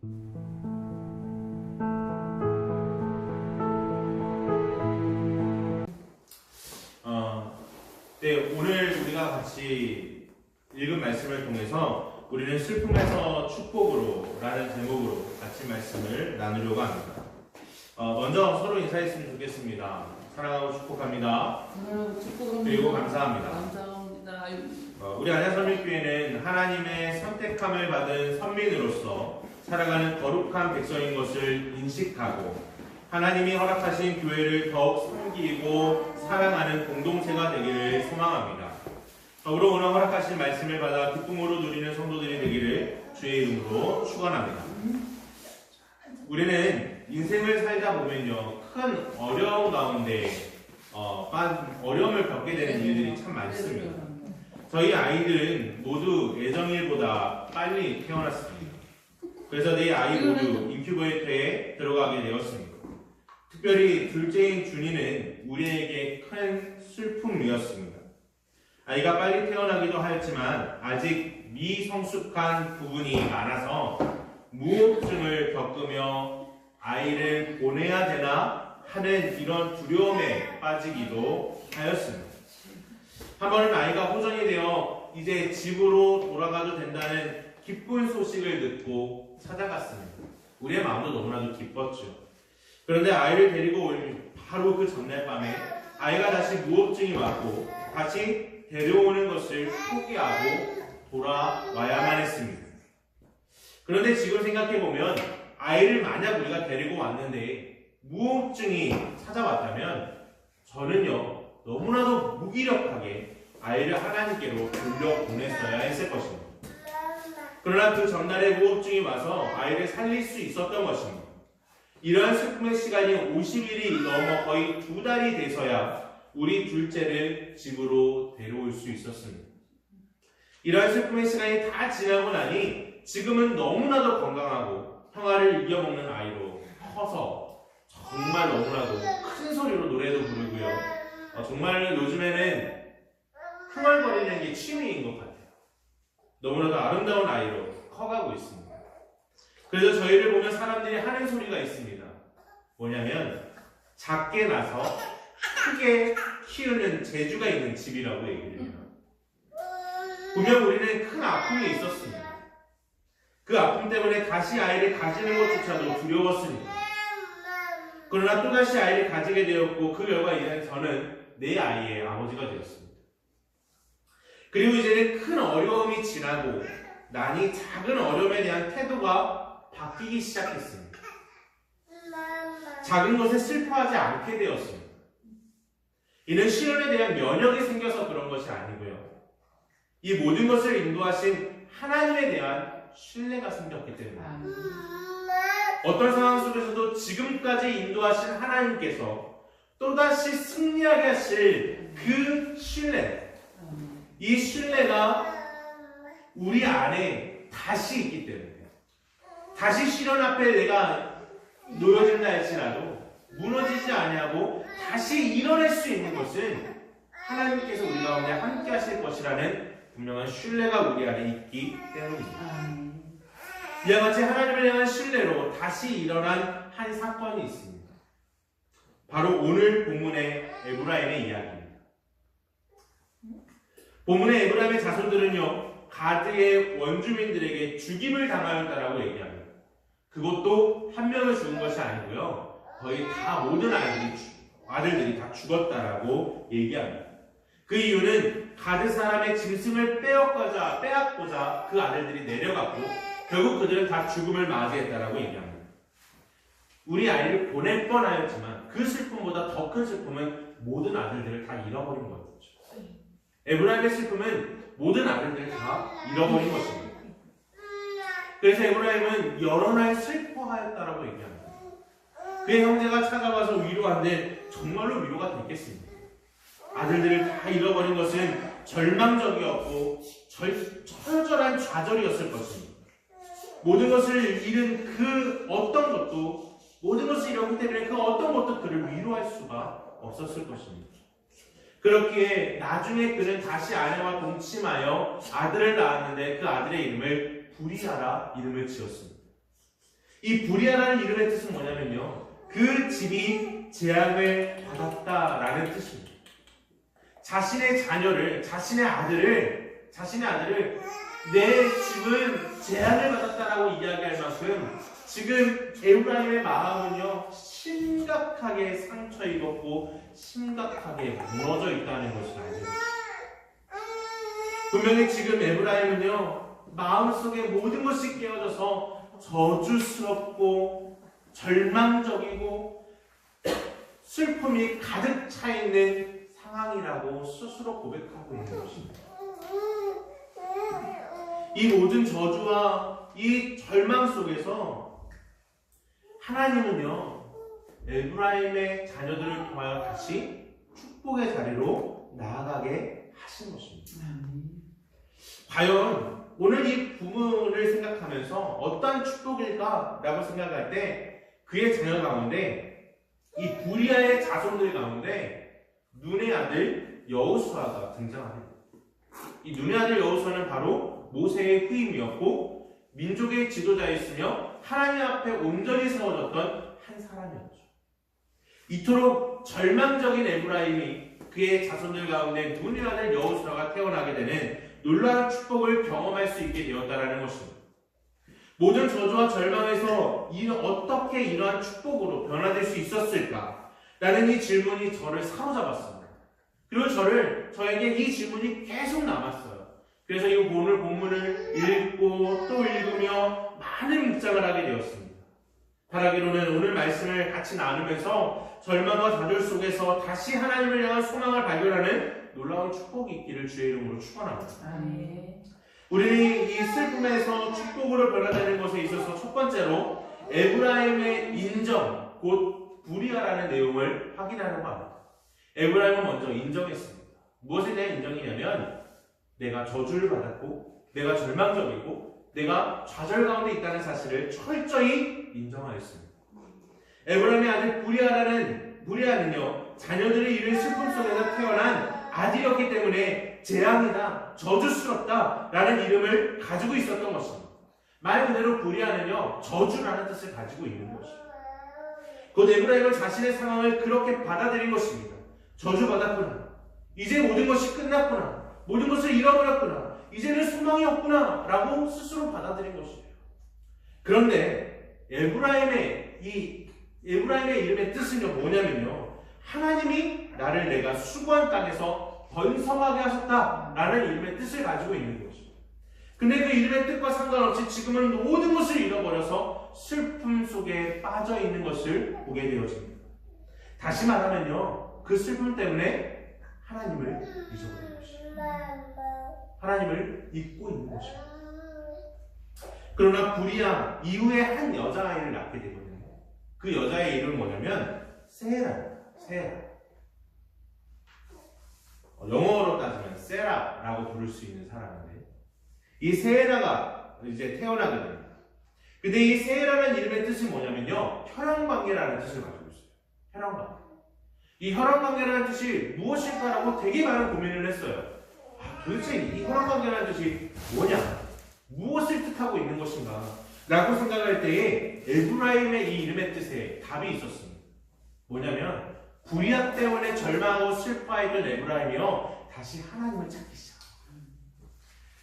네, 오늘 우리가 같이 읽은 말씀을 통해서 우리는 슬픔에서 축복으로 라는 제목으로 같이 말씀을 나누려고 합니다. 먼저 서로 인사했으면 좋겠습니다. 사랑하고 축복합니다. 그리고 감사합니다. 감사합니다. 우리 안양선민교회는 하나님의 선택함을 받은 선민으로서 살아가는 거룩한 백성인 것을 인식하고 하나님이 허락하신 교회를 더욱 섬기고 사랑하는 공동체가 되기를 소망합니다. 더불어 오늘 허락하신 말씀을 받아 기쁨으로 누리는 성도들이 되기를 주의 이름으로 축원합니다. 우리는 인생을 살다 보면요, 큰 어려움 가운데 어려움을 겪게 되는 일들이 참 많습니다. 저희 아이들은 모두 예정일보다 빨리 태어났습니다. 그래서 네 아이 모두 인큐베이터에 들어가게 되었습니다. 특별히 둘째인 준이는 우리에게 큰 슬픔이었습니다. 아이가 빨리 태어나기도 하였지만 아직 미성숙한 부분이 많아서 무호흡증을 겪으며 아이를 보내야 되나 하는 이런 두려움에 빠지기도 하였습니다. 한 번은 아이가 호전이 되어 이제 집으로 돌아가도 된다는 기쁜 소식을 듣고 찾아갔습니다. 우리의 마음도 너무나도 기뻤죠. 그런데 아이를 데리고 올 바로 그 전날 밤에 아이가 다시 무호흡증이 왔고 다시 데려오는 것을 포기하고 돌아와야만 했습니다. 그런데 지금 생각해보면 아이를 만약 우리가 데리고 왔는데 무호흡증이 찾아왔다면 저는요 너무나도 무기력하게 아이를 하나님께로 돌려보냈어야 했을 것입니다. 그러나 그 전날에 무호흡증이 와서 아이를 살릴 수 있었던 것입니다. 이러한 슬픔의 시간이 50일이 넘어 거의 2달이 돼서야 우리 둘째를 집으로 데려올 수 있었습니다. 이러한 슬픔의 시간이 다 지나고 나니 지금은 너무나도 건강하고 평화를 이겨먹는 아이로 커서 정말 너무나도 큰 소리로 노래도 부르고요. 정말 요즘에는 흥얼거리는 게 취미인 것 같아요. 너무나도 아름다운 아이로 커가고 있습니다. 그래서 저희를 보면 사람들이 하는 소리가 있습니다. 뭐냐면 작게 나서 크게 키우는 재주가 있는 집이라고 얘기를 해요. 분명 우리는 큰 아픔이 있었습니다. 그 아픔 때문에 다시 아이를 가지는 것조차도 두려웠습니다. 그러나 또다시 아이를 가지게 되었고 그 결과 이제는 저는 내 아이의 아버지가 되었습니다. 그리고 이제는 큰 어려움이 지나고 나니 작은 어려움에 대한 태도가 바뀌기 시작했습니다. 작은 것에 슬퍼하지 않게 되었습니다. 이는 시련에 대한 면역이 생겨서 그런 것이 아니고요. 이 모든 것을 인도하신 하나님에 대한 신뢰가 생겼기 때문입니다. 어떤 상황 속에서도 지금까지 인도하신 하나님께서 또다시 승리하게 하실 그 신뢰, 이 신뢰가 우리 안에 다시 있기 때문에 다시 시련 앞에 내가 놓여진다 할지라도 무너지지 아니하고 다시 일어날 수 있는 것은 하나님께서 우리 가운데 함께 하실 것이라는 분명한 신뢰가 우리 안에 있기 때문입니다. 이와 같이 하나님을 향한 신뢰로 다시 일어난 한 사건이 있습니다. 바로 오늘 본문의 에브라임의 이야기입니다. 본문의 에브라임의 자손들은요 가드의 원주민들에게 죽임을 당하였다라고 얘기합니다. 그것도 한 명을 죽은 것이 아니고요. 거의 다 모든 아들들이 다 죽었다라고 얘기합니다. 그 이유는 가드 사람의 짐승을 빼앗고자 그 아들들이 내려갔고 결국 그들은 다 죽음을 맞이했다라고 얘기합니다. 우리 아이를 보낼 뻔하였지만 그 슬픔보다 더 큰 슬픔은 모든 아들들을 다 잃어버린 거였죠. 에브라임의 슬픔은 모든 아들들을 다 잃어버린 것입니다. 그래서 에브라임은 여러 날 슬퍼하였다라고 얘기합니다. 그의 형제가 찾아와서 위로한데 정말로 위로가 됐겠습니다. 아들들을 다 잃어버린 것은 절망적이었고 처절한 좌절이었을 것입니다. 모든 것을 잃은 그 어떤 것도 모든 것을 잃었기 때문에 그 어떤 것도 그를 위로할 수가 없었을 것입니다. 그렇기에 나중에 그는 다시 아내와 동침하여 아들을 낳았는데 그 아들의 이름을 부리아라 이름을 지었습니다. 이 부리아라는 이름의 뜻은 뭐냐면요, 그 집이 재앙을 받았다라는 뜻입니다. 자신의 자녀를, 자신의 아들을 내 집은 재앙을 받았다라고 이야기할 만큼 지금 에브라임의 마음은요, 심각하게 상처 입었고 심각하게 무너져 있다는 것을 알게 됩니다. 분명히 지금 에브라임은요, 마음속에 모든 것이 깨어져서 저주스럽고 절망적이고 슬픔이 가득 차 있는 상황이라고 스스로 고백하고 있는 것입니다. 이 모든 저주와 이 절망 속에서 하나님은요, 에브라임의 자녀들을 통하여 다시 축복의 자리로 나아가게 하신 것입니다. 과연 오늘 이 부분을 생각하면서 어떤 축복일까? 라고 생각할 때 그의 자녀 가운데, 이 부리아의 자손들 가운데 눈의 아들 여호수아가 등장합니다. 이 눈의 아들 여호수아는 바로 모세의 후임이었고 민족의 지도자였으며 하나님 앞에 온전히 세워졌던 한 사람이었죠. 이토록 절망적인 에브라임이 그의 자손들 가운데 눈의 아들 여호수아가 태어나게 되는 놀라운 축복을 경험할 수 있게 되었다는 것입니다. 모든 저주와 절망에서 어떻게 이러한 축복으로 변화될 수 있었을까? 라는 이 질문이 저를 사로잡았습니다. 그리고 저에게 이 질문이 계속 남았어요. 그래서 이 오늘 본문을 읽고 또 읽으며 많은 묵상을 하게 되었습니다. 바라기로는 오늘 말씀을 같이 나누면서 절망과 좌절 속에서 다시 하나님을 향한 소망을 발견하는 놀라운 축복이 있기를 주의 이름으로 축원합니다. 우리는 이 슬픔에서 축복으로 변화되는 것에 있어서 첫 번째로 에브라임의 인정, 곧 부리아라는 내용을 확인하려고 합니다. 에브라임은 먼저 인정했습니다. 무엇에 대한 인정이냐면 내가 저주를 받았고 내가 절망적이고 내가 좌절 가운데 있다는 사실을 철저히 인정하였습니다. 에브라임의 아들 부리아는요, 자녀들이 이룬 슬픔 속에서 태어난 아들이었기 때문에 재앙이다, 저주스럽다 라는 이름을 가지고 있었던 것입니다. 말 그대로 부리아는요, 저주라는 뜻을 가지고 있는 것입니다. 곧 에브라임은 자신의 상황을 그렇게 받아들인 것입니다. 저주받았구나, 이제 모든 것이 끝났구나, 모든 것을 잃어버렸구나, 이제는 소망이 없구나 라고 스스로 받아들인 것이에요. 그런데 에브라임의 이름의 뜻은요, 뭐냐면요, 하나님이 나를 내가 수고한 땅에서 번성하게 하셨다라는 이름의 뜻을 가지고 있는 것입니다. 근데 그 이름의 뜻과 상관없이 지금은 모든 것을 잃어버려서 슬픔 속에 빠져 있는 것을 보게 되어집니다. 다시 말하면요, 그 슬픔 때문에 하나님을 잊어버린 것입니다. 하나님을 잊고 있는 것입니다. 그러나 부리아 이후에 한 여자아이를 낳게 되거든요. 그 여자의 이름은 뭐냐면 세라입니다. 세라. 영어로 따지면 세라라고 부를 수 있는 사람인데, 이 세라가 이제 태어나게 됩니다. 근데 이 세라라는 이름의 뜻이 뭐냐면요, 혈연관계라는 뜻을 가지고 있어요. 혈연관계. 이 혈연관계라는 뜻이 무엇일까라고 되게 많은 고민을 했어요. 도대체 이 혈연관계라는 뜻이 뭐냐? 무엇을 뜻하고 있는 것인가? 라고 생각할 때에 에브라임의 이 이름의 뜻에 답이 있었습니다. 뭐냐면 부리아 때문에 절망하고 슬퍼했던 에브라임이요, 다시 하나님을 찾기 시작합니다.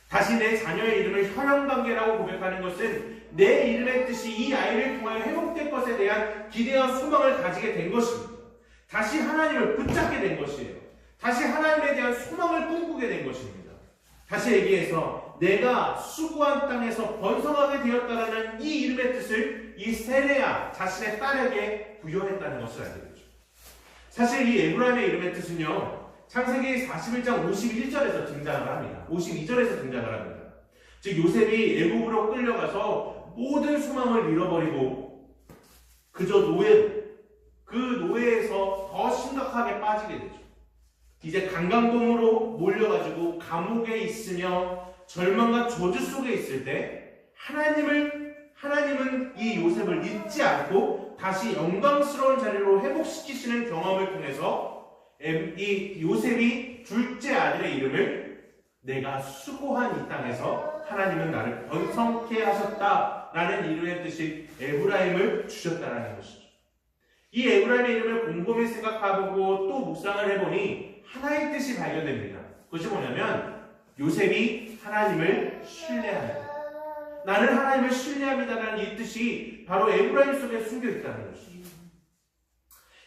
다시 내 자녀의 이름을 혈연관계라고 고백하는 것은 내 이름의 뜻이 이 아이를 통하여 회복될 것에 대한 기대와 소망을 가지게 된 것입니다. 다시 하나님을 붙잡게 된 것이에요. 다시 하나님에 대한 소망을 꿈꾸게 된 것입니다. 다시 얘기해서 내가 수고한 땅에서 번성하게 되었다라는 이 이름의 뜻을 이 세레야 자신의 딸에게 부여했다는 것을 알게 되죠. 사실 이 에브라임의 이름의 뜻은요, 창세기 41장 51절에서 등장을 합니다. 52절에서 등장을 합니다. 즉 요셉이 애굽으로 끌려가서 모든 소망을 잃어버리고 그저 그 노예에서 더 심각하게 빠지게 되죠. 이제 강간범으로 몰려가지고 감옥에 있으며 절망과 저주 속에 있을 때 하나님은 이 요셉을 잊지 않고 다시 영광스러운 자리로 회복시키시는 경험을 통해서 이 요셉이 둘째 아들의 이름을 내가 수고한 이 땅에서 하나님은 나를 번성케 하셨다 라는 이름의 뜻이 에브라임을 주셨다는 것이죠. 이 에브라임의 이름을 곰곰이 생각해보고 또 묵상을 해보니 하나의 뜻이 발견됩니다. 그것이 뭐냐면 요셉이 하나님을 신뢰합니다. 나는 하나님을 신뢰합니다라는 이 뜻이 바로 에브라임 속에 숨겨있다는 것이죠.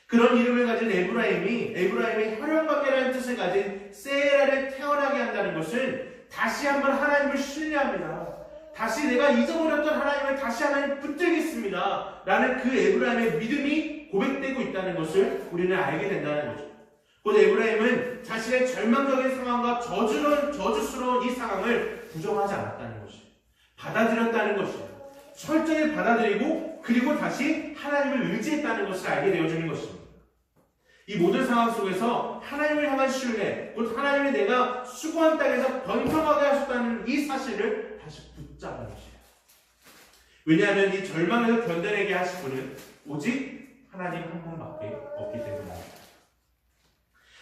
그런 이름을 가진 에브라임의 혈연관계라는 뜻을 가진 세라를 태어나게 한다는 것은 다시 한번 하나님을 신뢰합니다. 다시 내가 잊어버렸던 하나님을 다시 하나님 붙들겠습니다. 라는 그 에브라임의 믿음이 고백되고 있다는 것을 우리는 알게 된다는 거죠. 곧 에브라임은 자신의 절망적인 상황과 저주스러운 이 상황을 부정하지 않았다는 것이에요. 받아들였다는 것이에요. 철저히 받아들이고 그리고 다시 하나님을 의지했다는 것을 알게 되어주는 것입니다. 이 모든 상황 속에서 하나님을 향한 신뢰, 곧 하나님이 내가 수고한 땅에서 번성하게 하셨다는 이 사실을 다시 붙잡는 것이에요. 왜냐하면 이 절망에서 견뎌내게 하실 분은 오직 하나님 한 분밖에 없기 때문입니다.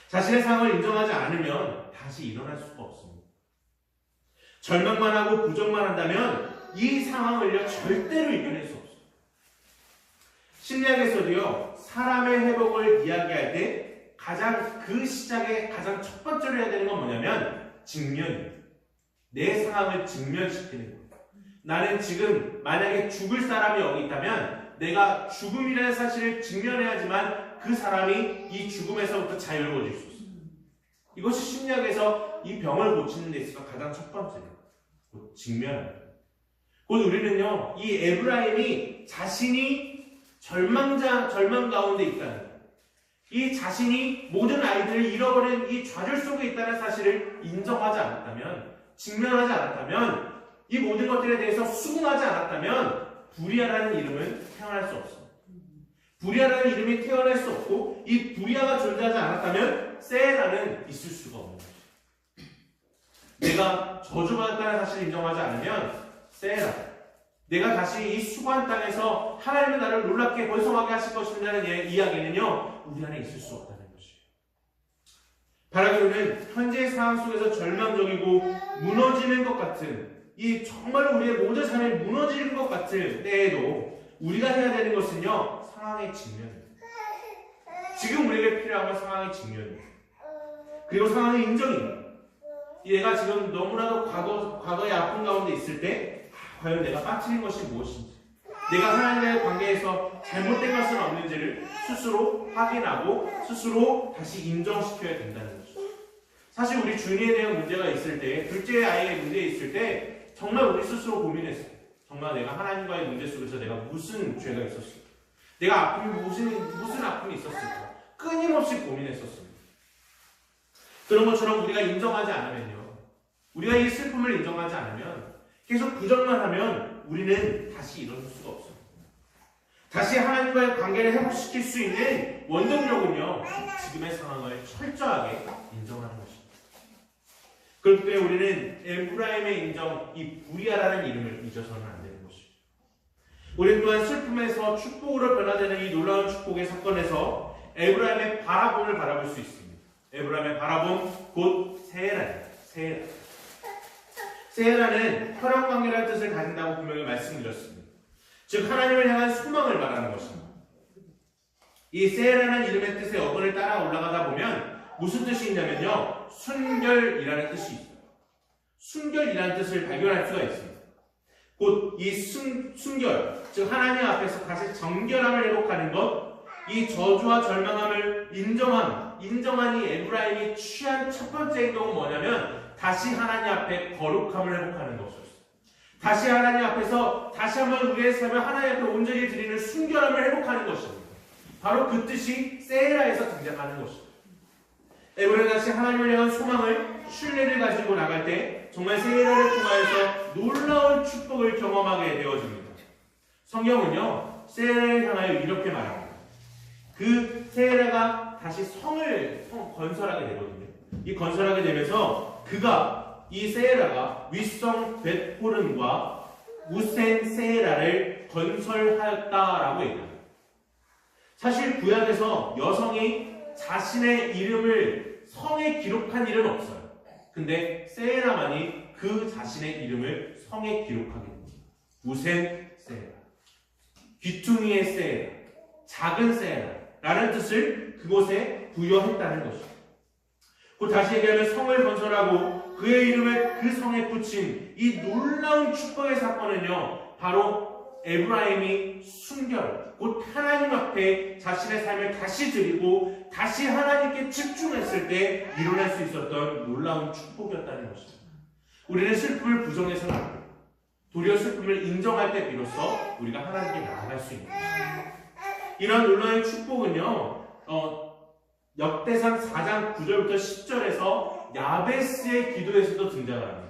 자신의 상황을 인정하지 않으면 다시 일어날 수가 없습니다. 절망만 하고 부정만 한다면 이 상황을요 절대로 이겨낼 수 없어요. 심리학에서도요 사람의 회복을 이야기할 때 가장 그 시작에 가장 첫 번째로 해야 되는 건 뭐냐면 직면이에요. 내 상황을 직면시키는 거예요. 나는 지금 만약에 죽을 사람이 여기 있다면 내가 죽음이라는 사실을 직면해야지만 그 사람이 이 죽음에서부터 자유를 얻을 수 있어요. 이것이 심리학에서 이 병을 고치는 데 있어서 가장 첫 번째예요. 곧 직면합니다. 곧 우리는요 이 에브라임이 자신이 절망 가운데 있다는 것, 이 자신이 모든 아이들을 잃어버린 이 좌절 속에 있다는 사실을 인정하지 않았다면, 직면하지 않았다면, 이 모든 것들에 대해서 수긍하지 않았다면 부리아라는 이름은 태어날 수 없습니다. 부리아라는 이름이 태어날 수 없고 이 부리아가 존재하지 않았다면 세라는 있을 수가 없는 것입니다. 내가 저주받았다는 사실을 인정하지 않으면 세라, 내가 다시 이 수고한 땅에서 하나님은 나를 놀랍게 번성하게 하실 것이라는 이야기는요 우리 안에 있을 수 없다는 것이에요. 바라기로는 현재의 상황 속에서 절망적이고 무너지는 것 같은 이 정말 우리의 모든 삶이 무너지는 것 같을 때에도 우리가 해야 되는 것은요 상황의 직면입니다. 지금 우리에게 필요한 건 상황의 직면입니다. 그리고 상황의 인정입니다. 얘가 지금 너무나도 과거의 아픔 가운데 있을 때 과연 내가 빠뜨린 것이 무엇인지, 내가 하나님과의 관계에서 잘못된 것은 없는지를 스스로 확인하고 스스로 다시 인정시켜야 된다는 것이죠. 사실 우리 중이에 대한 문제가 있을 때, 둘째 아이의 문제 있을 때 정말 우리 스스로 고민했어요. 정말 내가 하나님과의 문제 속에서 내가 무슨 죄가 있었을까? 내가 아픔이 무슨 아픔이 있었을까? 끊임없이 고민했었습니다. 그런 것처럼 우리가 인정하지 않으면요, 우리가 이 슬픔을 인정하지 않으면 계속 부정만 하면 우리는 다시 일어설 수가 없어요. 다시 하나님과의 관계를 회복시킬 수 있는 원동력은요 지금의 상황을 철저하게 인정하는 것입니다. 그렇기 때문에 우리는 에브라임의 인정, 이 부리아라는 이름을 잊어서는 안 되는 것입니다. 우리는 또한 슬픔에서 축복으로 변화되는 이 놀라운 축복의 사건에서 에브라임의 바라봄을 바라볼 수 있습니다. 에브라임의 바라봄 곧 세라입니다. 세라는 혈연관계라는 뜻을 가진다고 분명히 말씀드렸습니다. 즉 하나님을 향한 소망을 말하는 것입니다. 이 세라는 이름의 뜻의 어근을 따라 올라가다 보면 무슨 뜻이 있냐면요 순결이라는 뜻이 있어요. 순결이라는 뜻을 발견할 수가 있습니다. 곧 이 순결, 즉 하나님 앞에서 다시 정결함을 회복하는 것, 이 저주와 절망함을 인정한 이 에브라임이 취한 첫 번째 행동은 뭐냐면 다시 하나님 앞에 거룩함을 회복하는 것이었어요. 다시 하나님 앞에서 다시 한번 우리의 삶을 하나님 앞에 온전히 드리는 순결함을 회복하는 것입니다. 바로 그 뜻이 세라에서 등장하는 것입니다. 에브라임은 다시 하나님을 향한 소망을, 신뢰를 가지고 나갈 때 정말 세라를 통하여서 놀라운 축복을 경험하게 되어집니다. 성경은요 세라를 향하여 이렇게 말합니다. 그 세라가 다시 성을 건설하게 되거든요. 이 건설하게 되면서 이 세라가 윗성 벳호른과 우센 세라를 건설하였다라고 얘기합니다. 사실 구약에서 여성이 자신의 이름을 성에 기록한 일은 없어요. 근데 세라만이 그 자신의 이름을 성에 기록하게 됩니다. 우센 세라. 귀퉁이의 세라, 작은 세라라는 뜻을 그곳에 부여했다는 것입니다. 곧 다시 얘기하면 성을 건설하고 그의 이름을 그 성에 붙인 이 놀라운 축복의 사건은요, 바로 에브라임이 순결, 곧 하나님 앞에 자신의 삶을 다시 드리고 다시 하나님께 집중했을 때 일어날 수 있었던 놀라운 축복이었다는 것입니다. 우리는 슬픔을 부정해서는 안 돼요. 도리어 슬픔을 인정할 때 비로소 우리가 하나님께 나아갈 수 있는 것입니다. 이런 놀라운 축복은요, 역대상 4장 9절부터 10절에서 야베스의 기도에서도 등장합니다.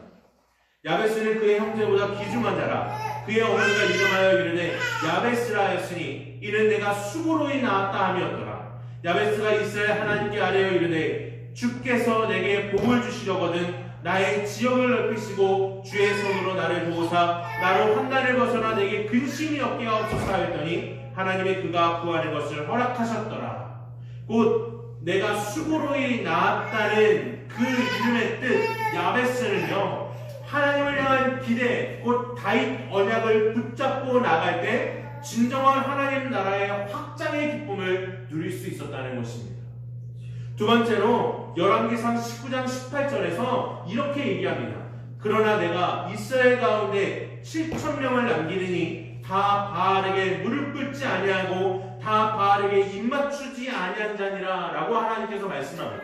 야베스는 그의 형제보다 귀중한 자라. 그의 어머니가 이름하여 이르되 야베스라 하였으니 이는 내가 수고로이 낳았다 함이었더라. 야베스가 이스라엘 하나님께 아뢰어 이르되 주께서 내게 복을 주시려거든 나의 지역을 넓히시고 주의 손으로 나를 도우사 나로 환난을 벗어나 내게 근심이 없게 하옵소서 하였더니 하나님의 그가 구하는 것을 허락하셨더라. 곧 내가 수고로이 낳았다는 그 이름의 뜻 야베스는요, 하나님을 향한 기대, 곧 다윗 언약을 붙잡고 나갈 때 진정한 하나님 나라의 확장의 기쁨을 누릴 수 있었다는 것입니다. 두 번째로 열왕기상 19장 18절에서 이렇게 얘기합니다. 그러나 내가 이스라엘 가운데 7,000명을 남기느니 다 바알에게 무릎 꿇지 아니하고 다 바알에게 입맞추지 아니한 자니라 라고 하나님께서 말씀합니다.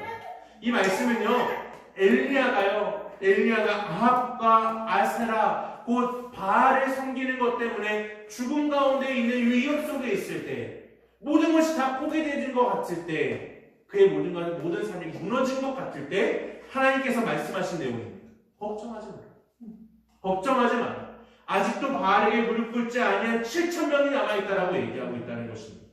이 말씀은요, 엘리야가 아합과 아세라 곧 바알을 섬기는 것 때문에 죽음 가운데 있는 위협 속에 있을 때, 모든 것이 다 포기되는 것 같을 때, 그의 모든 삶이 무너진 것 같을 때 하나님께서 말씀하신 내용입니다. 걱정하지 마라. 걱정하지 마라. 아직도 바알에게 무릎 꿇지 아니한 7,000명이 남아있다라고 얘기하고 있다는 것입니다.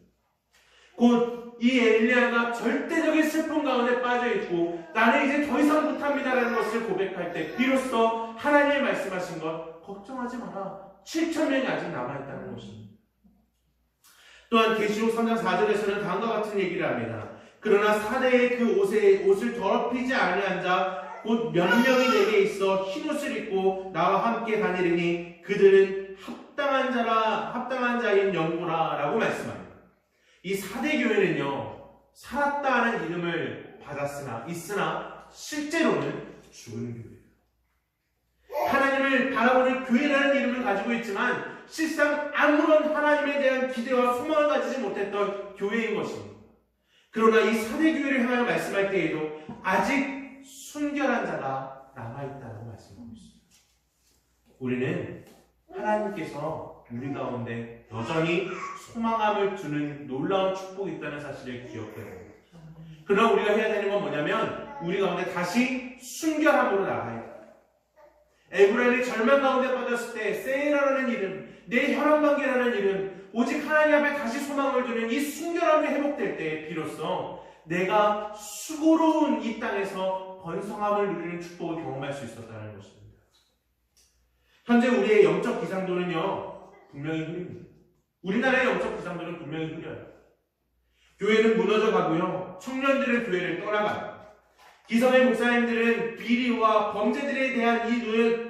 곧 이 엘리야가 절대적인 슬픔 가운데 빠져있고 나는 이제 더 이상 못합니다라는 것을 고백할 때 비로소 하나님이 말씀하신 것, 걱정하지 마라. 7,000명이 아직 남아있다는 것입니다. 또한 계시록 3장 4절에서는 다음과 같은 얘기를 합니다. 그러나 사대의 그 옷을 더럽히지 아니한 자 곧 몇 명이 내게 있어 흰옷을 입고 나와 함께 다니리니 그들은 합당한 자인 영구라 라고 말씀합니다. 이 사대 교회는요, 살았다 하는 이름을 있으나 실제로는 죽은 교회예요. 하나님을 바라보는 교회라는 이름을 가지고 있지만 실상 아무런 하나님에 대한 기대와 소망을 가지지 못했던 교회인 것입니다. 그러나 이 사대 교회를 향하여 말씀할 때에도 아직 순결한 자가 남아있다고 말씀하고 있습니다. 우리는 하나님께서 우리 가운데 여전히 소망함을 주는 놀라운 축복이 있다는 사실을 기억해야 됩니다. 그러나 우리가 해야 되는 건 뭐냐면 우리 가운데 다시 순결함으로 나가야 돼요. 에브라임이 절망 가운데 빠졌을 때 세라라는 이름, 내 혈안관계라는 이름, 오직 하나님 앞에 다시 소망을 두는 이 순결함이 회복될 때 비로소 내가 수고로운 이 땅에서 번성함을 누리는 축복을 경험할 수 있었다는 것입니다. 현재 우리의 영적 기상도는요, 분명히 흐립니다. 우리나라의 영적 기상도는 분명히 흐려요. 교회는 무너져 가고요, 청년들은 교회를 떠나가요. 기성의 목사님들은 비리와 범죄들에 대한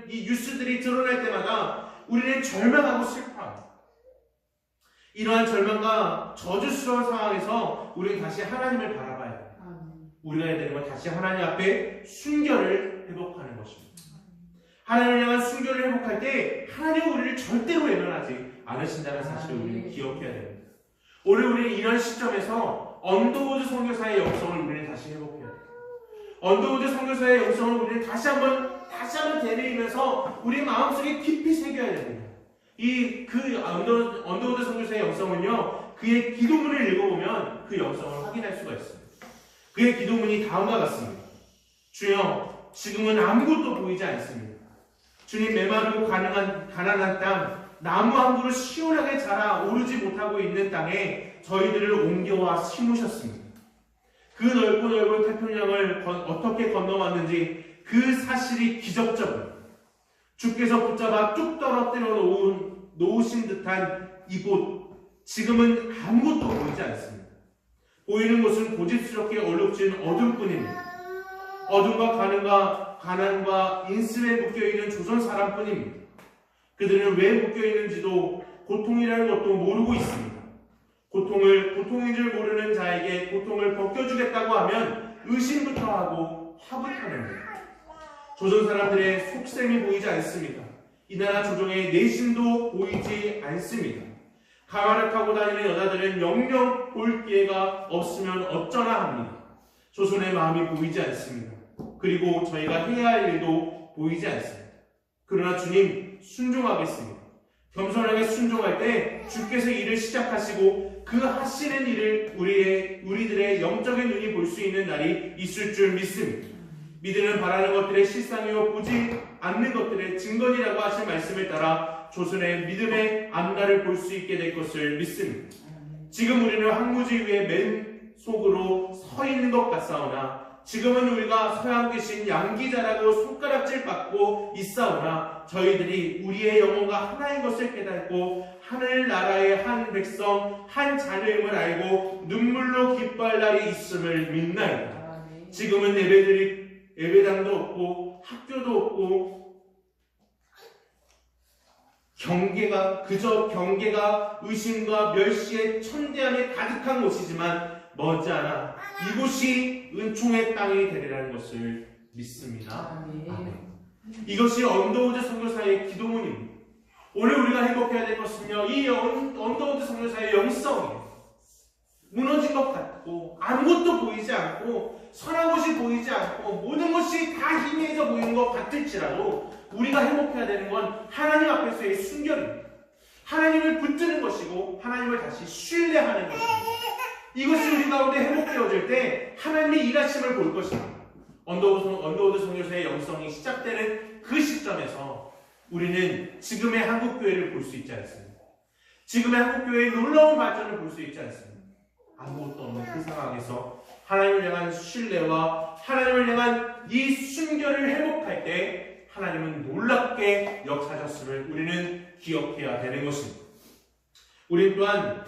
이 뉴스들이 드러날 때마다 우리는 절망하고 슬퍼합니다. 이러한 절망과 저주스러운 상황에서 우리는 다시 하나님을 바라봐야 합니다. 우리가 해야 되는 건 다시 하나님 앞에 순결을 회복하는 것입니다. 하나님을 향한 순결을 회복할 때 하나님은 우리를 절대로 외면하지 않으신다는 사실을 우리는 기억해야 됩니다. 오늘 우리는 이런 시점에서 언더우드 선교사의 영성을 우리는 다시 회복해야 됩니다. 언더우드 선교사의 영성을 우리는 다시 한번 되뇌이면서 우리 마음속에 깊이 새겨야 됩니다. 언더우드 선교사의 영성은요, 그의 기도문을 읽어보면 그 영성을 확인할 수가 있습니다. 그의 기도문이 다음과 같습니다. 주여, 지금은 아무것도 보이지 않습니다. 주님, 메마르고 가난한 땅, 나무 한 그루 시원하게 자라 오르지 못하고 있는 땅에 저희들을 옮겨와 심으셨습니다. 그 넓고 넓은 태평양을 어떻게 건너왔는지 그 사실이 기적적입니다. 주께서 붙잡아 뚝 떨어뜨려 놓으신 듯한 이곳, 지금은 아무것도 보이지 않습니다. 보이는 곳은 고집스럽게 얼룩진 어둠뿐입니다. 어둠과 가난과 인습에 묶여있는 조선 사람뿐입니다. 그들은 왜 묶여있는지도 고통이라는 것도 모르고 있습니다. 고통인 줄 모르는 자에게 고통을 벗겨주겠다고 하면 의심부터 하고 화부터 냅니다. 조선 사람들의 속셈이 보이지 않습니다. 이 나라 조정의 내심도 보이지 않습니다. 가마를 타고 다니는 여자들은 영영 볼 기회가 없으면 어쩌나 합니다. 조선의 마음이 보이지 않습니다. 그리고 저희가 해야 할 일도 보이지 않습니다. 그러나 주님 순종하겠습니다. 겸손하게 순종할 때 주께서 일을 시작하시고 그 하시는 일을 우리들의 영적인 눈이 볼 수 있는 날이 있을 줄 믿습니다. 믿으는 바라는 것들의 실상이요 보지 않는 것들의 증거니라고 하신 말씀을 따라 조선의 믿음의 앞날을 볼 수 있게 될 것을 믿습니다. 지금 우리는 황무지 위에 맨 속으로 서 있는 것 같사오나 지금은 우리가 서양 계신 양기자라고 손가락질 받고 있사오나 저희들이 우리의 영혼과 하나인 것을 깨닫고 하늘나라의 한 백성 한 자녀임을 알고 눈물로 기뻐할 날이 있음을 믿나이다. 지금은 예배당도 없고 학교도 없고 경계가 의심과 멸시의 천대함에 가득한 곳이지만 머지않아 이곳이 은총의 땅이 되리라는 것을 믿습니다. 아멘. 이것이 언더우드 선교사의 기도문입니다. 오늘 우리가 행복해야 될 것은요, 이 언더우드 선교사의 영성이에요. 무너진 것 같고 아무것도 보이지 않고 선한 것이 보이지 않고 모든 것이 다 희미해져 보이는 것 같을지라도 우리가 행복해야 되는 건 하나님 앞에서의 순결입니다. 하나님을 붙드는 것이고 하나님을 다시 신뢰하는 것입니다. 이것이 우리 가운데 행복되어질 때 하나님의 일하심을 볼 것입니다. 언더우드 선교사의 영성이 시작되는 그 시점에서 우리는 지금의 한국교회를 볼 수 있지 않습니다. 지금의 한국교회의 놀라운 발전을 볼 수 있지 않습니다. 아무것도 없는 그 상황에서 하나님을 향한 신뢰와 하나님을 향한 이 순결을 회복할 때 하나님은 놀랍게 역사하셨음을 우리는 기억해야 되는 것입니다. 우리 또한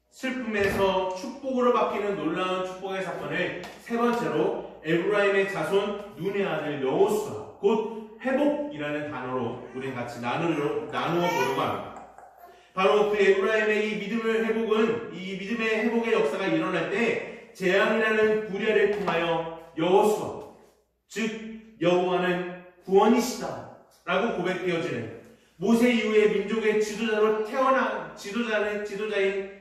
슬픔에서 축복으로 바뀌는 놀라운 축복의 사건을 세 번째로 에브라임의 자손 눈의 아들 여호수아 곧 회복이라는 단어로 우리 같이 나누어 보려고 합니다. 바로 그 에브라임의 이 믿음의 회복의 역사가 일어날 때 재앙이라는 구례를 통하여 여호수아 즉 여호와는 구원이시다 라고 고백되어지는 모세 이후에 민족의 지도자인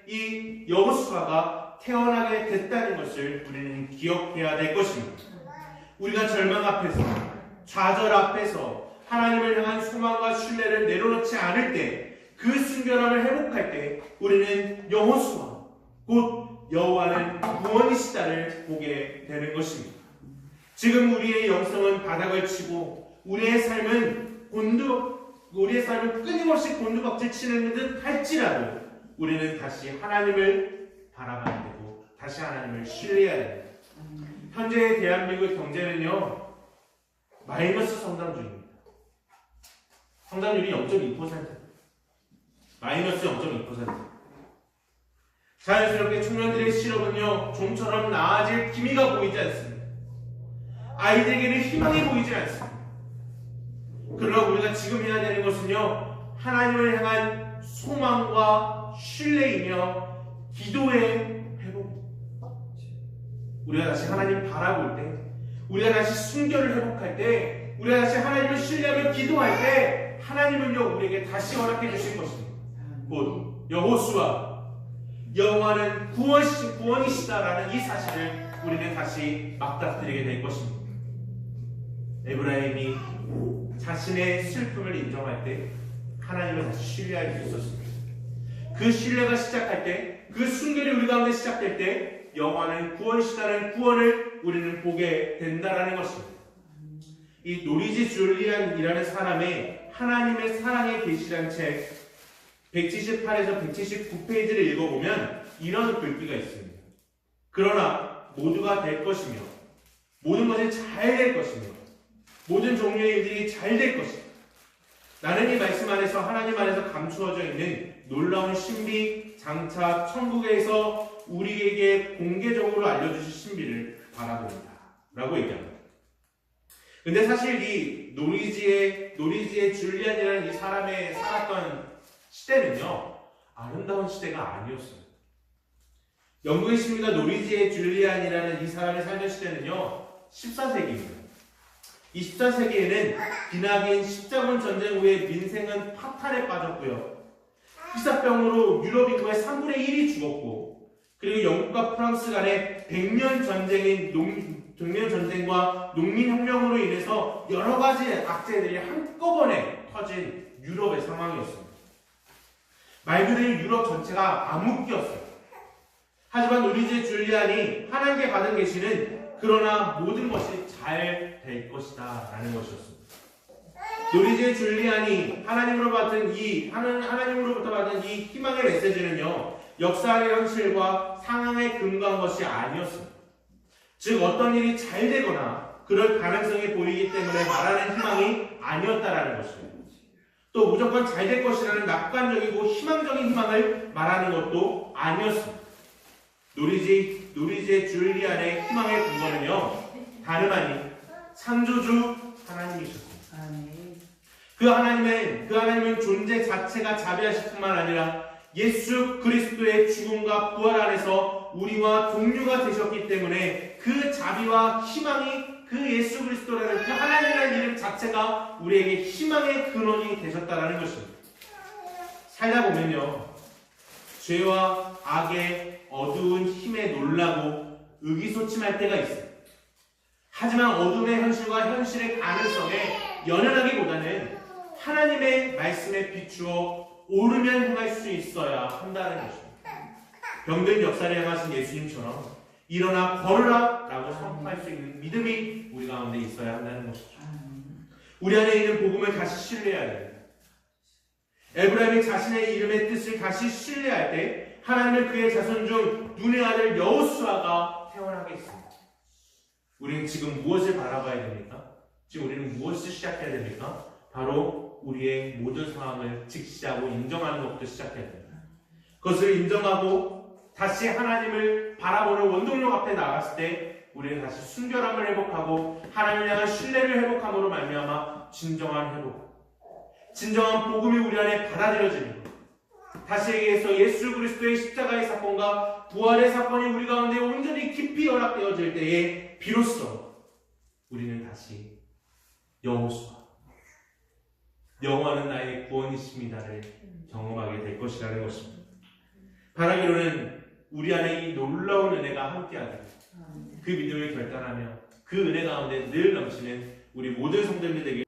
이 여호수아가 태어나게 됐다는 것을 우리는 기억해야 될 것입니다. 우리가 절망 앞에서 좌절 앞에서 하나님을 향한 소망과 신뢰를 내려놓지 않을 때 그 순결함을 회복할 때 우리는 여호수아 곧 여호와는 구원이시다를 보게 되는 것입니다. 지금 우리의 영성은 바닥을 치고 우리의 삶은 끊임없이 곤두박질 치는 듯 할지라도 우리는 다시 하나님을 바라봐야 되고 다시 하나님을 신뢰해야 됩니다. 현재 대한민국 경제는요 마이너스 성장률입니다. 성장률이 0.2%. 마이너스 0.2%. 자연스럽게 청년들의 실업은요 좀처럼 나아질 기미가 보이지 않습니다. 아이들에게는 희망이 보이지 않습니다. 그러나 우리가 지금 해야 되는 것은요 하나님을 향한 소망과 신뢰이며 기도의 회복. 우리가 다시 하나님 바라볼 때, 우리가 다시 순결을 회복할 때, 우리가 다시 하나님을 신뢰하며 기도할 때 하나님은요 우리에게 다시 허락해 주실 것입니다. 곧 여호수아 여호와는 구원이시다라는 이 사실을 우리는 다시 맞닥뜨리게 될 것입니다. 에브라임이 자신의 슬픔을 인정할 때 하나님을 다시 신뢰할 수 있었습니다. 그 신뢰가 시작할 때, 그 순결이 우리 가운데 시작될 때 여호와는 구원이시다는 구원을 우리는 보게 된다라는 것입니다. 이 노리지 줄리안이라는 사람의 하나님의 사랑의 계시라는 책 178에서 179페이지를 읽어보면 이런 글귀가 있습니다. 그러나 모두가 될 것이며 모든 것이 잘 될 것이며 모든 종류의 일들이 잘 될 것이다. 나는 이 말씀 안에서 하나님 안에서 감추어져 있는 놀라운 신비 장차 천국에서 우리에게 공개적으로 알려주실 신비를 바라봅니다 라고 얘기합니다. 근데 사실 이 노리지의 줄리안이라는 이 사람의 살았던 시대는요, 아름다운 시대가 아니었어요. 영국의 시민가 노리지의 줄리안이라는 이 사람이 살던 시대는요, 14세기입니다. 이 14세기에는 기나긴 십자군 전쟁 후에 민생은 파탄에 빠졌고요. 피사병으로 유럽 인구의 3분의 1이 죽었고, 그리고 영국과 프랑스 간의 100년 전쟁과 농민혁명으로 인해서 여러 가지 악재들이 한꺼번에 터진 유럽의 상황이었습니다. 말 그대로 유럽 전체가 암흑기였어요. 하지만 노리지 줄리안이 하나님께 받은 계시는 그러나 모든 것이 잘 될 것이다 라는 것이었습니다. 노리지 줄리안이 하나님으로부터 받은 이 희망의 메시지는요, 역사의 현실과 상황에 근거한 것이 아니었습니다. 즉 어떤 일이 잘 되거나 그럴 가능성이 보이기 때문에 말하는 희망이 아니었다라는 것입니다. 또 무조건 잘 될 것이라는 낙관적이고 희망적인 희망을 말하는 것도 아니었습니다. 노리지 줄리안의 희망의 근거는요, 다름 아닌 창조주 하나님이셨습니다. 그 하나님은 존재 자체가 자비하실 뿐만 아니라 예수 그리스도의 죽음과 부활 안에서 우리와 동료가 되셨기 때문에 그 자비와 희망이 그 예수 그리스도라는 그 하나님이라는 이름 자체가 우리에게 희망의 근원이 되셨다라는 것입니다. 살다 보면요, 죄와 악의 어두운 힘에 놀라고 의기소침할 때가 있어요. 하지만 어둠의 현실과 현실의 가능성에 연연하기보다는 하나님의 말씀에 비추어 오르면 행할 수 있어야 한다는 것입니다. 병든 역사를 향하신 예수님처럼 일어나 걸으라 라고 선포할 수 있는 믿음이 우리 가운데 있어야 한다는 것이죠. 우리 안에 있는 복음을 다시 신뢰해야 됩니다. 에브라임이 자신의 이름의 뜻을 다시 신뢰할 때 하나님은 그의 자손 중 눈의 아들 여호수아가 태어나게 했습니다. 우리는 지금 무엇을 바라봐야 됩니까? 지금 우리는 무엇을 시작해야 됩니까? 바로 우리의 모든 상황을 직시하고 인정하는 것부터 시작해야 됩니다. 그것을 인정하고 다시 하나님을 바라보는 원동력 앞에 나갔을 때 우리는 다시 순결함을 회복하고 하나님을 향한 신뢰를 회복함으로 말미암아 진정한 회복, 진정한 복음이 우리 안에 받아들여지는 것. 다시 얘기해서 예수 그리스도의 십자가의 사건과 부활의 사건이 우리 가운데 온전히 깊이 연합되어질 때에 비로소 우리는 다시 여호수아, 여호와는 나의 구원이십니다를 경험하게 될 것이라는 것입니다. 바라기로는 우리 안에 이 놀라운 은혜가 함께하게, 그 믿음을 결단하며 그 은혜 가운데 늘 넘치는 우리 모든 성도님들 되길